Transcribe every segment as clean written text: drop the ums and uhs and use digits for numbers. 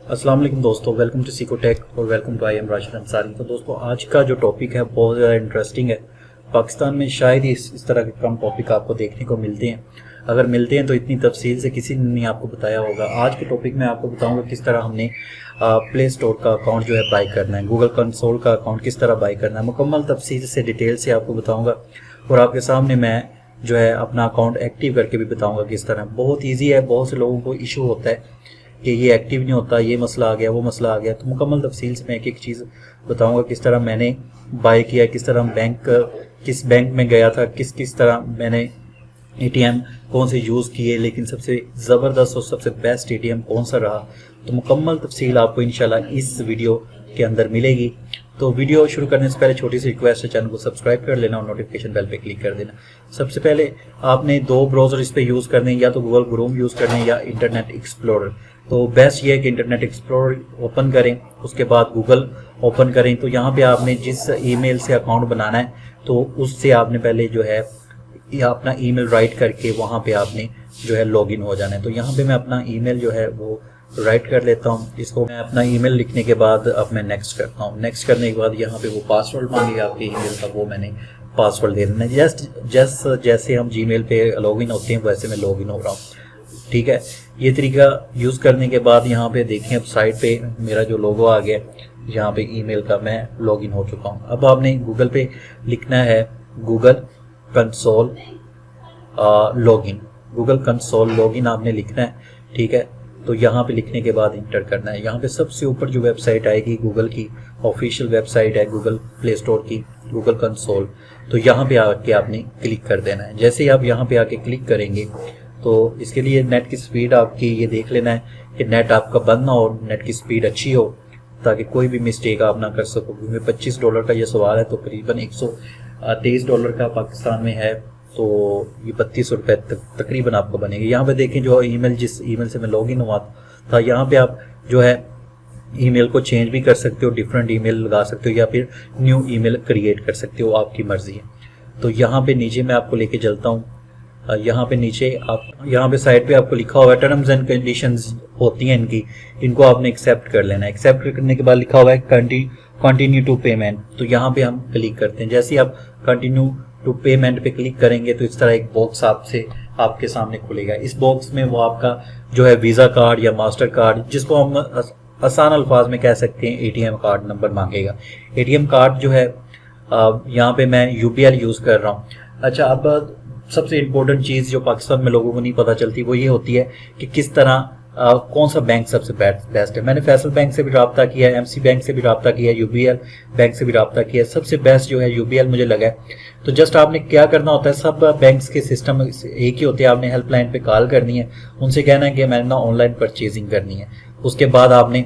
अस्सलाम वालेकुम दोस्तों, वेलकम टू सिकोटेक और welcome to I am Rashid Ansari. तो दोस्तों आज का जो टॉपिक है बहुत ज़्यादा इंटरेस्टिंग है। पाकिस्तान में शायद ही इस तरह के कम टॉपिक आपको देखने को मिलते हैं। अगर मिलते हैं तो इतनी तफसील से किसी ने नहीं आपको बताया होगा। आज के टॉपिक में आपको बताऊंगा किस तरह हमने प्ले स्टोर का अकाउंट जो है बाई करना है, गूगल कंसोल का अकाउंट किस तरह बाई करना है, मुकम्मल तफसील से डिटेल से आपको बताऊँगा। और आपके सामने मैं जो है अपना अकाउंट एक्टिव करके भी बताऊँगा किस तरह। बहुत ईजी है, बहुत से लोगों को इशू होता है कि ये एक्टिव नहीं होता, ये मसला आ गया, वो मसला आ गया। तो मुकम्मल तफसील से मैं एक एक चीज़ बताऊंगा किस तरह मैंने बाय किया, किस तरह किस बैंक में गया था, किस तरह मैंने एटीएम कौन से यूज़ किए, लेकिन सबसे ज़बरदस्त और सबसे बेस्ट एटीएम कौन सा रहा। तो मुकम्मल तफसील आपको इंशाल्लाह इस वीडियो के अंदर मिलेगी। तो वीडियो शुरू करने से पहले छोटी सी रिक्वेस्ट है, चैनल को सब्सक्राइब कर लेना और नोटिफिकेशन बेल पे क्लिक कर देना। सबसे पहले आपने दो ब्राउज़र इस पे यूज़ करने, या तो गूगल क्रोम यूज़ करने या इंटरनेट एक्सप्लोरर। तो बेस्ट ये है कि इंटरनेट एक्सप्लोरर ओपन करें, उसके बाद गूगल ओपन करें। तो यहाँ पे आपने जिस ईमेल से अकाउंट बनाना है तो उससे आपने पहले जो है या अपना ईमेल राइट करके वहाँ पे आपने जो है लॉगिन हो जाना है। तो यहाँ पे मैं अपना ईमेल जो है वो राइट कर लेता हूँ। इसको मैं अपना ईमेल लिखने के बाद अब मैं नेक्स्ट करता हूँ। नेक्स्ट करने के बाद यहाँ पे वो पासवर्ड मांगेगा आपके ईमेल का, वो मैंने पासवर्ड दे देना है। जैसे हम जीमेल पे लॉगिन होते हैं वैसे मैं लॉगिन हो रहा हूँ। ठीक है, ये तरीका यूज़ करने के बाद यहाँ पे देखें अब साइड पे मेरा जो लोगो आ गया, यहाँ पे ईमेल का मैं लॉगिन हो चुका हूँ। अब आपने गूगल पे लिखना है Google console login. Google console login आपने लिखना है। ठीक है, तो यहाँ पे लिखने के बाद इंटर करना है। यहाँ पे सबसे ऊपर जो वेबसाइट आएगी गूगल की ऑफिशियल वेबसाइट है गूगल प्ले स्टोर की, गूगल कंसोल। तो यहाँ पे आके आपने क्लिक कर देना है। जैसे ही आप यहाँ पे आके क्लिक करेंगे तो इसके लिए नेट की स्पीड आपकी ये देख लेना है कि नेट आपका बंद ना हो, नेट की स्पीड अच्छी हो, ताकि कोई भी मिस्टेक आप ना कर सको। क्योंकि $25 का ये सवाल है, तो करीबन $123 का पाकिस्तान में है, तो ये ₹32 तकरीबन आपको बनेगी। यहाँ पे देखें जो जिस ईमेल से मैं लॉगिन हुआ था, यहाँ पे आप जो है ईमेल को चेंज भी कर सकते हो, डिफरेंट ईमेल लगा सकते हो या फिर न्यू ईमेल क्रिएट कर सकते हो, आपकी मर्जी है। तो यहाँ पे नीचे मैं आपको लेके चलता हूँ। यहाँ पे नीचे आप यहाँ पे साइड पे आपको लिखा हुआ है टर्म्स एंड कंडीशंस होती हैं इनको आपने एक्सेप्ट कर लेना है। एक्सेप्ट करने के बाद लिखा हुआ है कंटिन्यू टू पेमेंट। तो यहाँ पे हम क्लिक करते हैं। जैसे ही आप कंटिन्यू टू पेमेंट पे क्लिक करेंगे तो इस तरह एक बॉक्स आपके सामने खुलेगा। इस बॉक्स में वो आपका जो है वीज़ा कार्ड या मास्टर कार्ड, जिसको हम आसान अल्फाज में कह सकते हैं एटीएम कार्ड नंबर मांगेगा। एटीएम कार्ड जो है यहाँ पे मैं यूबीएल यूज़ कर रहा हूँ। अच्छा, अब सबसे इम्पोर्टेंट चीज़ जो पाकिस्तान में लोगों को नहीं पता चलती वो ये होती है कि किस तरह कौन सा बैंक सबसे बेस्ट है। मैंने फैसल बैंक से भी रब्ता किया है, एमसी बैंक से भी रब्ता किया है, यूबीएल बैंक से भी रब्ता किया है। सबसे बेस्ट जो है यूबीएल मुझे लगा है। तो जस्ट आपने क्या करना होता है, सब बैंक्स के सिस्टम एक ही होते हैं। आपने हेल्पलाइन पे कॉल करनी है, उनसे कहना है कि मैंने ना ऑनलाइन परचेजिंग करनी है। उसके बाद आपने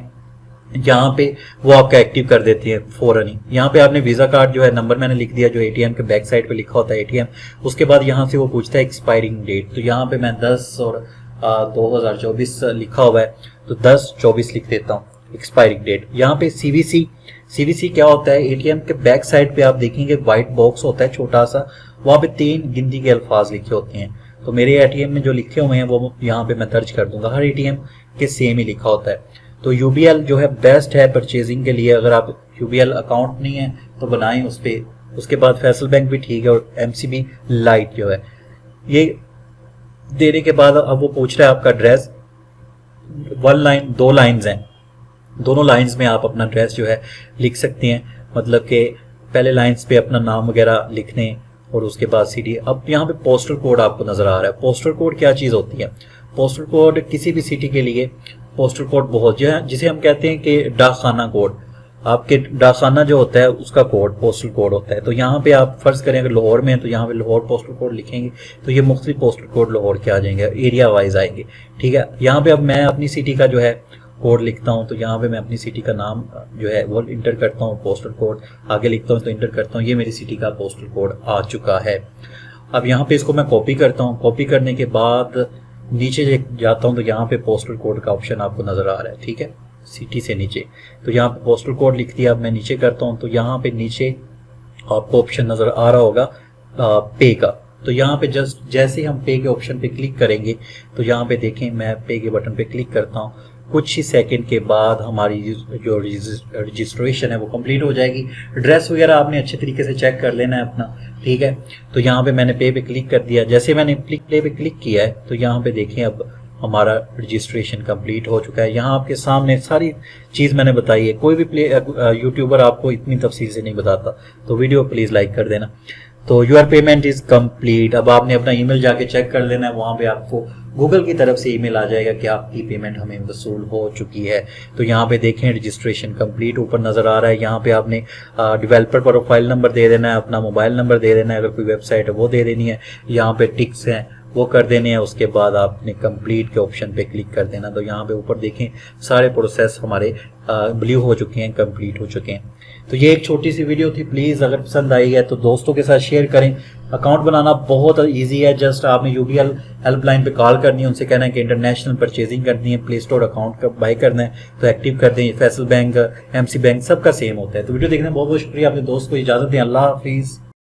यहाँ पे वो आपका एक्टिव कर देती है फौरन ही। यहाँ पे आपने वीज़ा कार्ड जो है नंबर मैंने लिख दिया जो एटीएम के बैक साइड पे लिखा होता है एटीएम। उसके बाद यहाँ से वो पूछता है एक्सपायरिंग डेट। तो यहाँ पे मैं 10/2024 लिखा हुआ है, तो 10/24 लिख देता हूँ एक्सपायरिंग डेट। यहाँ पे सीवीसी क्या होता है, एटीएम के बैक साइड पे आप देखेंगे व्हाइट बॉक्स होता है छोटा सा, वहाँ पे 3 गिनती के अल्फाज लिखे होते हैं। तो मेरे एटीएम में जो लिखे हुए हैं वो यहाँ पे मैं दर्ज कर दूंगा। हर एटीएम के सेम ही लिखा होता है। तो यूबीएल जो है बेस्ट है परचेजिंग के लिए। अगर आप यूबीएल अकाउंट नहीं है तो बनाएं उस पर। उसके बाद फैसल बैंक भी ठीक है, और एमसीबी लाइट जो है ये देने के बाद अब वो पूछ रहा है आपका एड्रेस। 1 लाइन 2 लाइन्स हैं, दोनों लाइन्स में आप अपना एड्रेस जो है लिख सकते हैं। मतलब कि पहले लाइन्स पे अपना नाम वगैरह लिखने और उसके बाद सिटी। अब यहाँ पे पोस्टल कोड आपको नजर आ रहा है। पोस्टल कोड क्या चीज़ होती है? पोस्टल कोड किसी भी सिटी के लिए पोस्टल कोड बहुत जो है, जिसे हम कहते हैं कि डाकखाना कोड। आपके डाकखाना जो होता है उसका कोड पोस्टल कोड होता है। तो यहाँ पे आप फर्ज करें अगर लाहौर में है तो यहाँ पे लाहौर पोस्टल कोड लिखेंगे तो ये मुख्तलिफ पोस्टल कोड लाहौर के आ जाएंगे, एरिया वाइज आएंगे। ठीक है, यहाँ पे अब मैं अपनी सिटी का जो है कोड लिखता हूँ। तो यहाँ पे मैं अपनी सिटी का नाम जो है वो इंटर करता हूँ, पोस्टल कोड आगे लिखता हूँ तो इंटर करता हूँ। ये मेरी सिटी का पोस्टल कोड आ चुका है। अब यहाँ पे इसको मैं कॉपी करता हूँ। कॉपी करने के बाद नीचे जाता हूँ तो यहाँ पे पोस्टल कोड का ऑप्शन आपको नजर आ रहा है। ठीक है, सिटी से नीचे तो यहाँ पे पोस्टल कोड लिख दिया। अब मैं नीचे करता हूँ तो यहाँ पे नीचे आपको ऑप्शन नजर आ रहा होगा पे का। तो यहाँ पे जैसे ही हम पे के ऑप्शन पे क्लिक करेंगे तो यहाँ पे देखें मैं पे के बटन पे क्लिक करता हूँ कुछ ही सेकंड के बाद हमारी जो रजिस्ट्रेशन है वो कंप्लीट हो जाएगी। एड्रेस वगैरह आपने अच्छे तरीके से चेक कर लेना है अपना, ठीक है। तो यहाँ पे मैंने पे क्लिक कर दिया। जैसे मैंने पे क्लिक किया है तो यहाँ पे देखें अब हमारा रजिस्ट्रेशन कंप्लीट हो चुका है। यहाँ आपके सामने सारी चीज़ मैंने बताई है। कोई भी यूट्यूबर आपको इतनी तफसील से नहीं बताता, तो वीडियो प्लीज़ लाइक कर देना। तो योर पेमेंट इज़ कंप्लीट। अब आपने अपना ईमेल जाके चेक कर लेना है, वहाँ पे आपको गूगल की तरफ से ईमेल आ जाएगा कि आपकी पेमेंट हमें वसूल हो चुकी है। तो यहाँ पे देखें रजिस्ट्रेशन कंप्लीट ऊपर नज़र आ रहा है। यहाँ पे आपने डेवलपर प्रोफाइल नंबर दे देना है, अपना मोबाइल नंबर दे देना है, अगर कोई वेबसाइट है वो दे देनी है, यहाँ पे टिक्स हैं वो कर देने हैं। उसके बाद आपने कंप्लीट के ऑप्शन पे क्लिक कर देना। तो यहाँ पे ऊपर देखें सारे प्रोसेस हमारे ब्लू हो चुके हैं, कंप्लीट हो चुके हैं। तो ये एक छोटी सी वीडियो थी। प्लीज़ अगर पसंद आई है तो दोस्तों के साथ शेयर करें। अकाउंट बनाना बहुत इजी है। जस्ट आपने यूबीएल हेल्पलाइन पे कॉल करनी है, उनसे कहना है कि इंटरनेशनल परचेजिंग करनी है, प्ले स्टोर अकाउंट का बाय करना है तो एक्टिव कर दें। फैसल बैंक, एमसी बैंक सबका सेम होता है। तो वीडियो देखने बहुत बहुत शुक्रिया। अपने दोस्त को इजाज़त दें। अल्लाह हाफिज़।